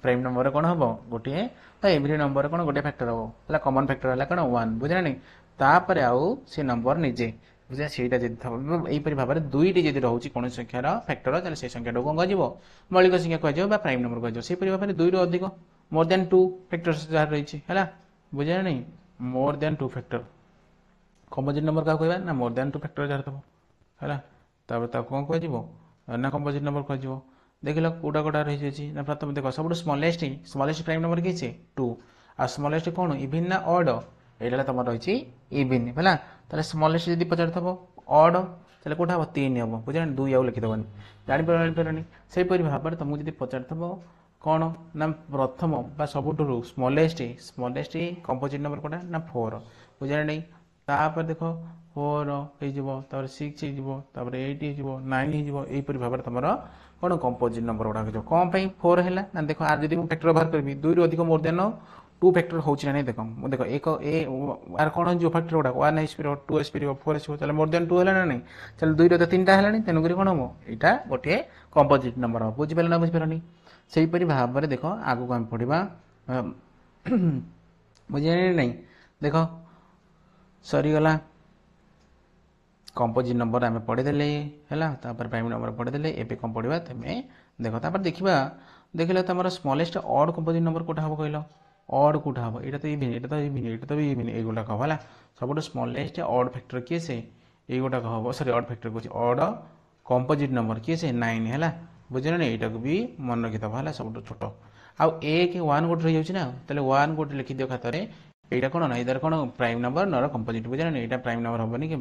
प्राइम नंबर कौन हम गोटे तो एव्री नंबर कौन गोटे फैक्टर हम है कमन फैक्टर है कौन वन बुझे नहीं तापर आउ से नंबर निजे बुझे से यहीपरी भाव में दुईटी जब रोचे कौन संख्यार फैक्टर चलो से संख्या कौन कह मौलिक संख्या कह प्राइम नंबर कह से भाव में दुई रु अधिक मोर देन टू फैक्टर जहाँ रही है बुझे नहीं more than two factor composite number क्या कहवा ना मोर देन टू फैक्टर जहाँ थब है कौन कह ना कंपोजिट नंबर कह देख लो कौटा कौटा रही ना प्रथम देख सब स्मॉलेस्ट प्राइम नंबर किए टू आ स्मॉलेस्ट कौन इविन ना ऑड यहाँ तुम रही इविन है स्मॉलेस्ट जब पचार थब ऑड चलो कौटा हम 3 हम बुझे दुई आउ लिखिदेवनी जापारे से भाव में तुमको जब पचार थब कौन ना प्रथम सब स्मॉलेस्ट कंपोजिट नंबर कौटा ना 4 बुझे नहीं तापर देख 4 हो 6 हो 8 हो 9 हो यहीपरी भाव में तुम कौन कंपोजिट नंबर गुड़ा कौन 4 है ना देख आर जब मुझे फैक्टर बाहर करी दुई रु अधिक मोर देन टू फैक्टर होना नहीं देख देख एक आर कौन हो फैक्टर गुड़ा वन आसपर टू आसपर 4 आसो चलो मोर देन टू है ना नहीं चलो दुई रो 3टा है तेणुक कौन हम यहाँ गोटे कंपोजिट नंबर हम बुझिपारे ना बुझिपारनी से भाव में देख आगू आम पढ़ा बुझे नहीं देख सरीगला कंपोजिट नंबर आम पढ़ीदे है प्राइम नंबर पढ़ीदे एवं कौन पढ़ा तुम्हें देख देखा देख लो तुम स्मॉलेस्ट ऑड कंपोजिट नंबर कौटा हम कहल ऑड कौटा हम यहाँ तो इविन यहाँ तो इविन यहाँ तो भी इविन युवाक हम है सब स्मॉलेस्ट ऑड फैक्टर किए से युवाक हम सॉरी ऑड फैक्टर कह ऑड कंपोजिट नंबर किए से 9 है बुझे ना यहाँ भी मन रखिदेव है सब छोट आउ एक वन गोटे रही जाऊँ ना तेल वन गोटे लिखिदिव खातर यहाँ कौन ना इधर कौन प्राइम नंबर नर कंपोजिट बुझे ना यहाँ प्राइम नंबर हेनी कि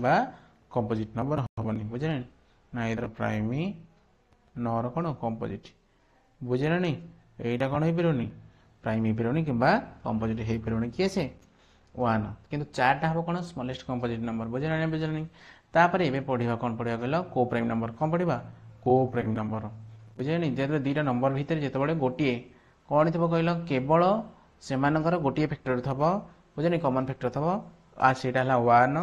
कंपोजिट नंबर हेनी बुझे ना इधर प्राइम नर कौन कंपोजिट बुझे ना नहीं यहाँ कौन हो पारे प्राइम हो पारे कि कंपोजिट हो पारे किए से वन किंतु 4टा हम कौन स्मॉलेस्ट कंपोजिट नंबर बुझे ना बुझे नहीं तापर एवं पढ़ा कौन पढ़ा कहल को प्राइम नंबर कौन पढ़ा को प्राइम नंबर बुझे नहीं जो दुईटा नंबर भितर जो गोटे कौन थी कहल केवल से गोटे फैक्टर थब बुझे नहीं कमन फैक्टर थब आ सीटा वन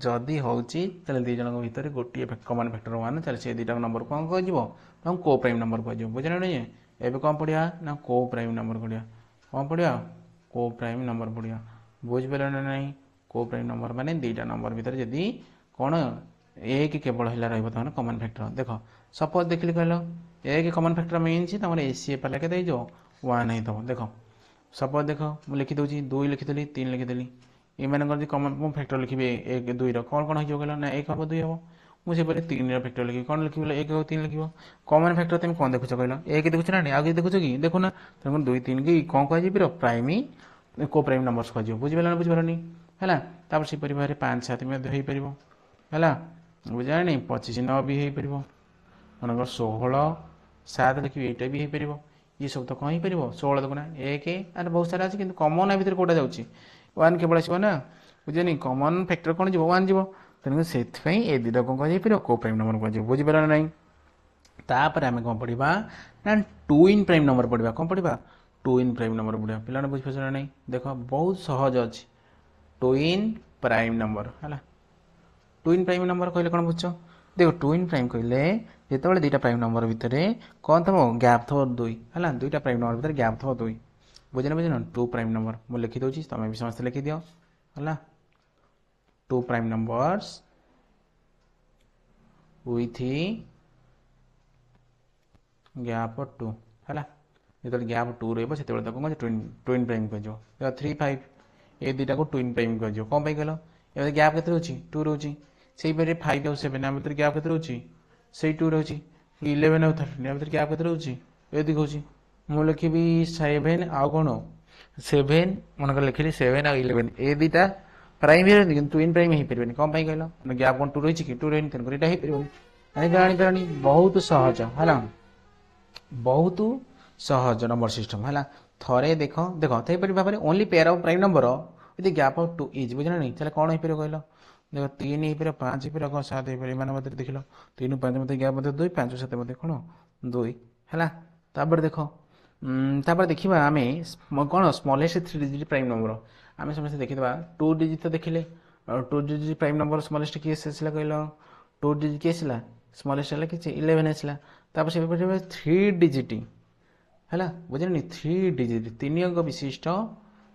जदि हूँ दुई जन भर गोटे कमन फैक्टर वन चल से दुईटा नंबर कौन कह को प्राइम नंबर कह बुझे नहीं एवं कौन पढ़ा ना को प्राइम नंबर पढ़ा कौन पढ़ा को प्राइम नंबर पढ़ा बुझिपारे ना नहीं को प्राइम नंबर माने दुईटा नंबर भितर जदि कौन एक केवल है रहा कमन फैक्टर देख सपोज देखिए कहल एक कमन फैक्टर मीन तुम एसीए पाला के वन हो देख सपोज देख मुझे लिखिदे 2 लिखिदेली 3 लिखिदेली ये कमन फैक्टर लिखी एक दुई कौन कौन हो कहल ना 1 हम 2 हम मुझे 3 फैक्टर लिखी कौन लिखी 1 हो 3 लिख कमन फैक्टर तुम कौन देखुच कहल 1 देखुच ना आगे देखुच कि देखुना तेणु 2 3 की कौन कह प्राइम को प्राइम नंबर कह बुझिपारे ना बुझिपारनी है से भाव में 5 7 हो पार है बुझा नहीं 25 9 भी हो पार मनकर 16 7 लिखिए यहाँ भी हो पार ये सब तो कौन हो पार 16 देखना 1 अरे बहुत सारा अच्छे कि कमन या भर कौटा जाऊँगी वन केवल आसो ना बुझे नहीं कमन फैक्टर कौन जी वन जीव तेणुक से दुईटा कौन कह को प्राइम नंबर कह बुझिपार ना तापर आम कौन पढ़ा ना टू इन प्राइम नंबर पढ़ा कौन पढ़ा टू इन प्राइम नंबर पढ़ा पे बुझिपार ना नहीं देख बहुत सहज अच्छे टू इन प्राइम नंबर है टू इन प्राइम नंबर कहले कौन बुझ देखो ट्विन प्राइम कहले जिते दुईटा प्राइम नंबर भितर कौन थो गैप थो 2 है दुईटा प्राइम नंबर भितर गैप थो 2 बुझे बुझे 2 प्राइम नंबर मुझे लिखिदे तुम भी समस्त लिखिद है 2 प्राइम नंबर्स विथ गैप 2 है जो गैप 2 रही से कौन ट्विन प्राइम कह 3 5 ये दुईटा को ट्विन प्राइम कह कौन कह ये गैप के रोचे 2 रोचे से 5 और 7 भितर गैप के रोचे से 2 रोचे 11 और 13 भितर गैप के रोचे ये दिखाऊँ मुझे लिखी 7 आउ कौन 7 मन लिखी 7 और 11 ये दुईटा प्राइम ही ट्विन प्राइम हो पारे कौन कहल गैप कौन 2 रही कि 2 रही तेणुक यहाँ जानी बहुत सहज है बहुत सहज नंबर सिस्टम है थे देख देख थी भाव में only pair of prime number यदि गैप ऑफ 2 इज बुझे नहीं चलो कौन हो पार कहल देख 3 हो पार 5 हो पार 7 हो पार ये देख लो 3 5 मत गैप मत 2 5 7 मत कौन 2 है देख देखा आम कौन स्मॉलेस्ट 3 डिजिट प्राइम नंबर आम समस्त देखीदा 2 डिजिट तो देखिले 2 डिजिट प्राइम नंबर स्मॉलेस्ट किए कहल 2 डिजिट किए स्मॉलेस्ट है कि 11 आसला 3 डिजिट है बुझे 3 डिजिट 3 अंक विशिष्ट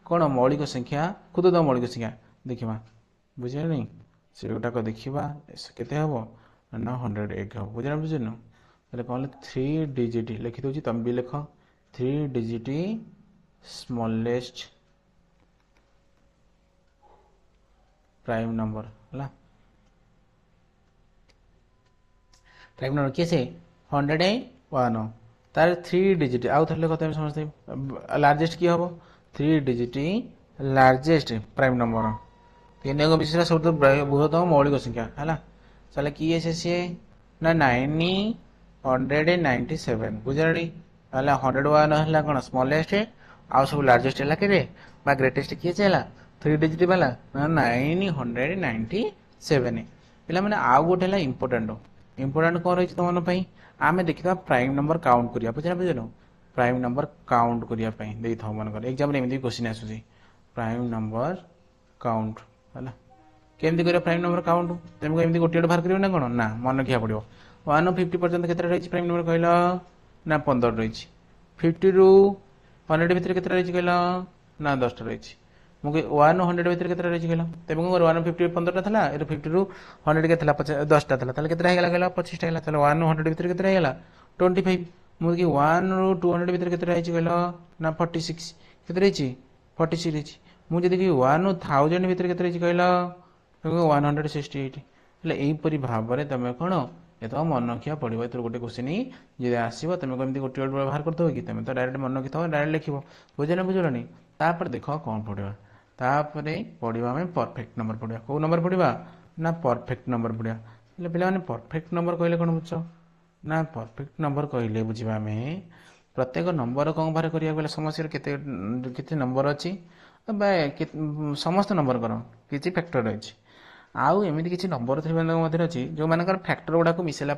कौन मौलिक संख्या क्षुद्रतम मौलिक संख्या देखा बुझे नहीं से गुटाक देखा केते हम ना 101 हम बुझे बुझेन कौन 3 डिजिट लिखी दूसरी तुम भी लिख 3 डिजिट स्मॉलेस्ट प्राइम नंबर है प्राइम नंबर किए से 101 तार 3 डिजिट आउ थे लिख तुम समझते लार्जेस्ट किए हम 3 डिजिट लार्जेस्ट प्राइम नंबर 3 अंक विशिष्ट सब बृहत्तम मौलिक संख्या है चलो किए से सी ना 997 बुझे 101 है कौन स्मॉलेस्ट आउ सब लार्जेस्ट है कि ग्रेटेस्ट किए से 3 डिजिट वाला ना 997 पे मैंने आउ गोटे है इंपोर्टाट इंपोर्टाट कौन रही तुम मन आम देखा प्राइम नंबर काउंट करिया बुझे बुझल प्राइम नंबर काउंट करने था मन एग्जाम एमती क्वेश्चन आसूँ प्राइम नंबर काउंट है केमती कर प्राइम नंबर काउंट तुमको एमती गोटे बाहर कर ना कौन ना मन रखा पड़ो 150 पर्यटन के रही प्राइम नंबर कहल ना 15 रही 50 रू 100 भितर के रही कहल ना 10 रही मुझे 100 भितर के रही कहल तेज कौन 150 15टा था 50 रू 100 के 10टा था कहल 25टा है चलो 100 भितर के 25 मुझे 1 रू 200 भितर के रही कहल ना 46 के रही 46 रही मुझे 1000 भितर के रही कहल 168 यहीपरी भाव में तुम कौन ये तो मन रखा पड़ो ये गोटे क्वेश्चन जी आसो तुम कमी गोटे बाहर कर दो कि तुम तो डायरेक्ट मन रखी डायरेक्ट लिख बुझे बुझलनी तापर देख कौन पढ़ा तापर पढ़ा आम परफेक्ट नंबर पढ़ा कौ नंबर पढ़ा ना परफेक्ट नंबर पढ़ा पे परफेक्ट नंबर कहले कौन बुझ ना परफेक्ट नंबर कहले बुझा आम प्रत्येक नंबर कौन बाहर करा समस्या के नंबर अच्छी समस्त नंबर कर किसी फैक्टर रही आउ एमती किसी नंबर थे अच्छी जो मान फैक्टर गुड़ाक मिसेला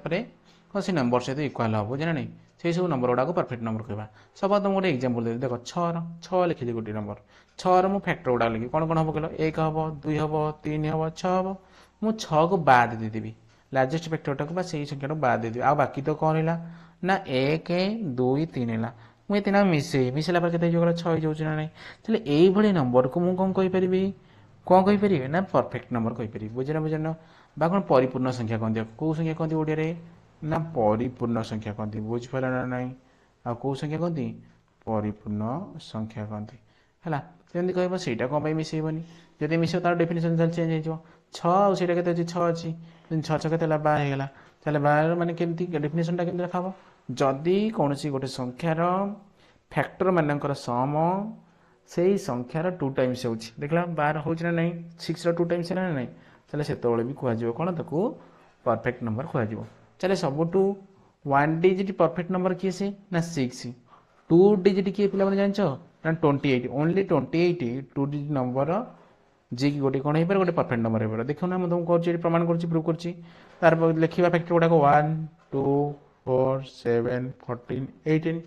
से नंबर सहित इक्वाल हम बुझे नहीं से सब नंबर गुड़ाक परफेक्ट नंबर कह सब तुम गोटे एग्जाम्पल दे देख 6 लिखी गोटे नंबर 6 मु फैक्टर गुड़ा लिखी कौन कौन हम कह 1 हम 2 हम 3 हम 6 हम मु 6 को बाद देदेवी लार्जेस्ट फैक्टरटा को से संख्या बाद देदेवी आ बाकी तो कौन है ना 1 2 3 है मुझे मिसेला पर के 6 हो ना नहीं चलिए यही नंबर को मुझे कौन कहीपरि कौन कहीपर ना परफेक्ट नंबर कहीपर बुझे बुझेन बा कौन परिपूर्ण संख्या कहते कौ संख्या कहते ओडिया ना परिपूर्ण संख्या कहते बुझिपार ना ना आ कौ संख्या कहते परिपूर्ण संख्या कहते है जमी कह सहीटा कौन मिसेबनी जब मिस तार डेफिनेसन चेंज हो 6 के 6 अच्छी 6 6 के 12 चले 12 माने केमती डेफिनेसनटा केमती रखा जदि कौन गोटे संख्यार फैक्टर मानकर सम से संख्यार 2 टाइम्स हो देखला 12 हो ना नहीं 6 2 टाइम्स ना नहीं चले से भी कह कौन ताक परफेक्ट नंबर कह चले सबुठ 1 डिजिट परफेक्ट नंबर किए से ना 6 2 डिजिट किए पे जान ना 28 ओनली 28 2 डिजिट नंबर जी कि गोटे कौन हो गोटे परफेक्ट नंबर हो देखो ना मुझे तुमको प्रमाण कर प्रूव कर लिखा फैक्टर गुड़ाक 1 2 4 7 14 18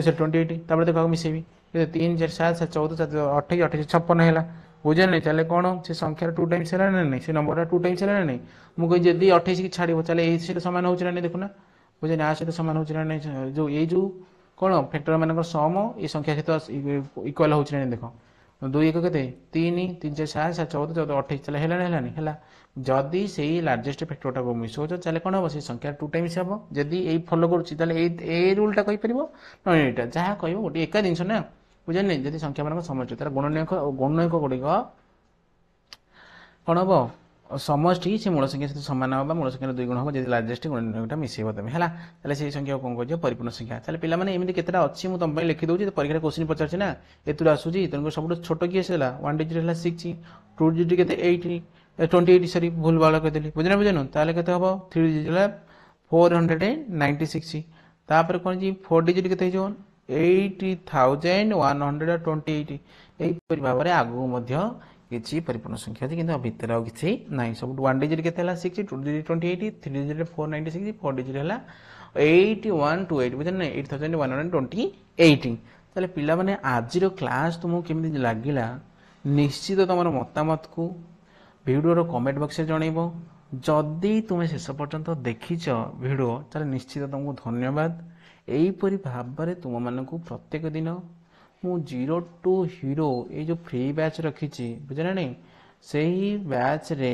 से 28 तापर देखो मिसेबी 3 4 7 7 14 7 28 28 56 है बुझे नहीं चले कौन से संख्यार 2 टाइम्स है ना नहीं से नंबर 2 टाइम्स है ना नहीं मुझे जदि 28 की छाड़ चले ये सामान हो ना देखुना बुझे ना सहित सामान हो ना नहीं जो ये जो कौन फैक्टर मान सम ये संख्या सहित इक्वाल हो देख 2 1 के 3 3 4 7 7 14 14 28 चले है जदि से लार्जेस्ट फैक्टरटा को मिसौच चले कौन हम से संख्या 2 टाइम्स हम जदि ये फॉलो करुँचे रूलटा कहीपर ना यहाँ जहाँ कह गोटे एका जिन ना बुझे नहीं जब संख्या मान समष्टि तार गुणनयक गुड़िक कौन हम समष्टि से मूल संख्या सहित सामान हम मूल संख्या 2 गुण हम जब लार्जेस्ट गुणनयकटा मिसेब तुम है से संख्या कौन कह परिपूर्ण संख्या चले पे एमती केतटा अच्छी मुझे तुम लिखी दूसरी परीक्षा क्वेश्चन पचार ना एतुर आसूसी तेणुक सब छोट किए आसला 1 डिजिट है 6 2 डिजिट के 28 सरी भूल भाल कहली बुझे बुझेनु ताले केते हबो 3 डिजिट है 496 तापर कौन जी 4 डिजिट के 80,128 यहीपरि भाव में आगू किसी परिपूर्ण संख्या अच्छी कि भितर आ कि ना सब 1 डिजिट के 6 2 डिजिट 28 3 डिजिट 496 4 डिजिट है 8128 बुझे ना 8128 ताले पिला माने आज क्लास तुमको केमती लगिला निश्चित तुम मतामत को भिडियो कमेंट बॉक्स में जनइब जदि तुम्हें शेष पर्यंत देखीच भिडियो ताले निश्चित तुमको धन्यवाद यहीपरि भाव में तुम मानक प्रत्येक दिन मु 0 टू हीरो ये जो फ्री बैच रखी बुझे ना नहीं से ही बैच रे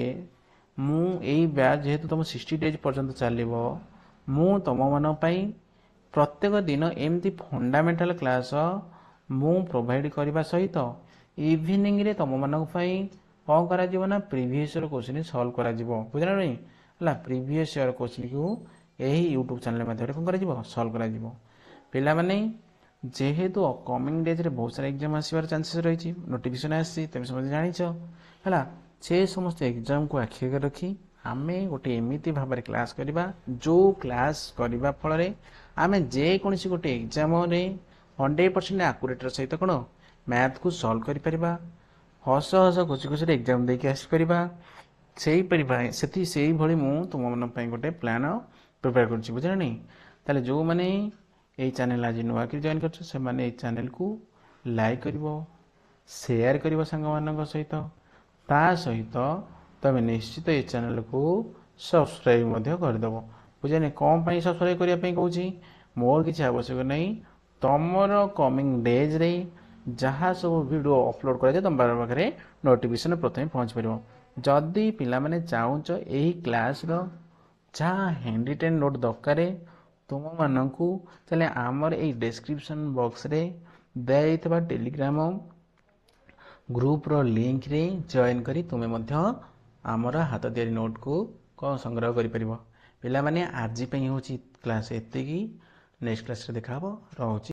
मु यही बैच जेहेतु तुम 60 डेज पर्यंत चलो मु तुम मान प्रत्येक दिन एमती फंडामेंटल क्लास मु प्रोवाइड करने सहित इवनिंग रे तुम मान कौन कर प्रीवियस ईयर क्वेश्चन सॉल्व कर बुझे ना नहीं है प्रीवियस ईयर क्वेश्चन को यही यूट्यूब चैनल माध्यम कौन कर सॉल्व कर पिला माने जेहेतु कमिंग डेज रे बहुत सारा एग्जाम आसबार चांसेस रही नोटिफिकेशन आसी तुम समझ जाच है से समस्त एग्जाम को आखि आगे रखी आम गोटे एमती भाव में क्लास करवा जो क्लास करने फल आम जेकोसी गोटे एग्जाम 100% आकुरेटर सहित कौन मैथ को सॉल्व कर हस हस खुशी खुशी एग्जाम देके आसपर से भाई मु तुम मन गोटे प्लान प्रिपेयर कर बुझे नहीं ताले जो मैंने ये चैनल आज नुआ कि जॉइन कर चैनल को लाइक कर शेयर कर सांग मान सहित ता सहित तुम निश्चित ये चैनल को सब्सक्राइब करदेव बुझे नहीं कौन पर सब्सक्राइब करने कहूँ मोर किसी आवश्यक नहीं तुमर कमिंग डेज रे जहाँ सब वीडियो अपलोड कर तुम पाखे नोटिफिकेशन प्रथम पहुँच पार जदि पिला माने चाहूच यही क्लास जहाँ हैंड रिटेन नोट दरकार तुम मानू चले आमर ये डिस्क्रिप्शन बॉक्स रे दिया टेलीग्राम ग्रुप रो लिंक रे जॉइन करी तुम्हें मध्य आमर हाथ तैयारी नोट को कौन संग्रह कर पार पिला माने आज होची क्लास एति नेक्स्ट क्लास रे देखा रहुची।